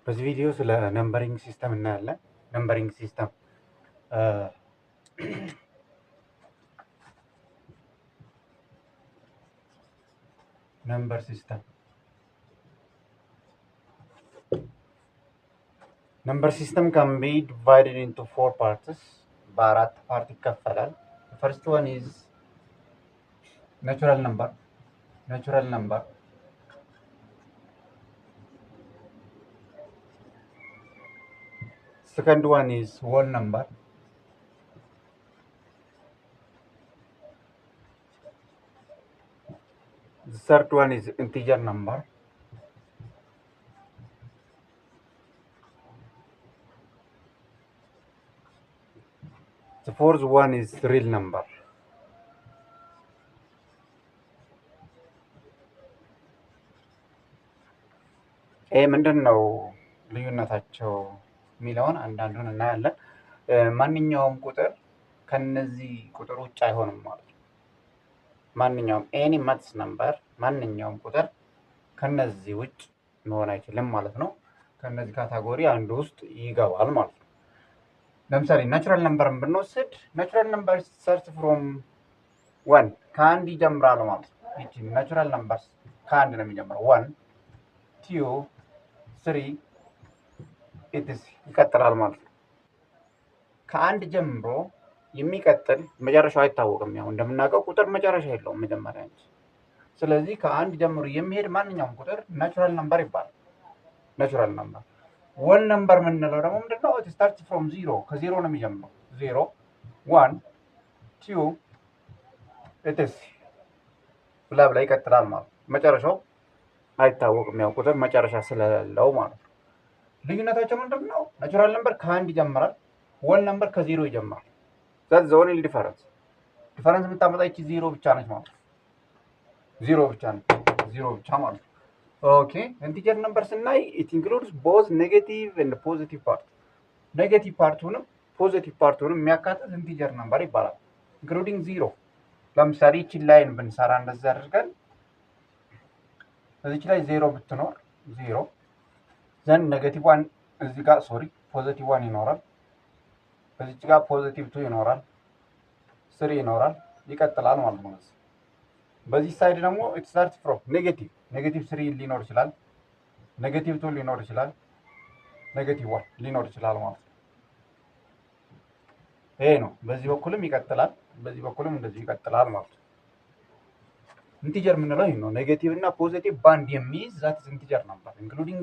በዚህ ቪዲዮ ስለ ነምበሪንግ ሲስተም እናያለን። ነምበሪንግ ሲስተም ነምበር ሲስተም ነምበር ሲስተም ካን ቢ ዲቫይድድ ኢንቱ ፎር ፓርትስ በአራት ፓርት ይከፈላል። ፈርስት ዋን ኢዝ ናቹራል ነምበር second one is whole number. The third one is integer number. The fourth one is real number. ምንድን ነው ልዩነታቸው የሚለውን አንዳንዱን እናያለን። ማንኛውም ቁጥር ከነዚህ ቁጥር ውጭ አይሆንም ማለት ነው። ማንኛውም ኤኒ ማትስ ነምበር ማንኛውም ቁጥር ከነዚህ ውጭ መሆን አይችልም ማለት ነው። ከነዚህ ካታጎሪ አንዱ ውስጥ ይገባል ማለት ነው። ለምሳሌ ናቹራል ነምበርን ብንወስድ ናቹራል ነምበር ስታርት ፍሮም ዋን ከአንድ ይጀምራል ማለት ነው። ይቺ ናቹራል ነምበር ከአንድ ነው የሚጀምረው። ዋን ቱ ስሪ ኢትስ ይቀጥላል ማለት ነው። ከአንድ ጀምሮ የሚቀጥል መጨረሻው አይታወቅም። ያው እንደምናውቀው ቁጥር መጨረሻ የለውም መጀመሪያ እንጂ። ስለዚህ ከአንድ ጀምሮ የሚሄድ ማንኛውም ቁጥር ናቹራል ነምበር ይባላል። ናቹራል ነምበር ወል ነምበር የምንለው ደግሞ ምንድነው? ኢት ስታርት ፍሮም ዚሮ ከዜሮ ነው የሚጀምረው። ዜሮ ዋን ቱ ኢትስ ብላ ብላ ይቀጥላል ማለት ነው። መጨረሻው አይታወቅም። ያው ቁጥር መጨረሻ ስለሌለው ማለት ነው። ልዩነታቸው ምንድን ነው? ናቹራል ነምበር ከአንድ ይጀምራል። ወል ነምበር ከዜሮ ይጀምራል። ዛት ዘ ኦንሊ ዲፈረንስ የምታመጣ ይቺ ዜሮ ብቻ ነች ማለት ነው። ዜሮ ብቻ ነች፣ ዜሮ ብቻ ማለት ነው። ኦኬ ኢንቲጀር ነምበር ስናይ ኢት ኢንክሉድስ ቦዝ ኔጌቲቭ ኤንድ ፖዚቲቭ ፓርት። ኔጌቲቭ ፓርቱንም ፖዚቲቭ ፓርቱንም የሚያካትት ኢንቲጀር ነምበር ይባላል። ኢንክሉዲንግ ዜሮ። ለምሳሌ ይቺን ላይን ብንሰራ እንደዚህ አድርገን እዚች ላይ ዜሮ ብትኖር ዜሮ ዘን ኔጌቲቭ ዋን እዚህ ጋር ፖዚቲቭ ዋን ይኖራል። እዚች ጋር ፖዚቲቭ ቱ ይኖራል፣ ስሪ ይኖራል፣ ይቀጥላል ማለት ነው። በዚህ ሳይድ ደግሞ ኢት ስታርት ፍሮም ኔጌቲቭ ስሪ ሊኖር ይችላል፣ ኔጌቲቭ ቱ ሊኖር ይችላል፣ ኔጌቲቭ ዋን ሊኖር ይችላል ማለት ነው። ይሄ ነው። በዚህ በኩልም ይቀጥላል፣ በዚህ በኩልም እንደዚህ ይቀጥላል ማለት ነው። ኢንቲጀር የምንለው ይሄ ነው። ኔጌቲቭ እና ፖዚቲቭ ባንድ የሚይዝ ዛት ኢንቲጀር ነምበር ኢንክሉዲንግ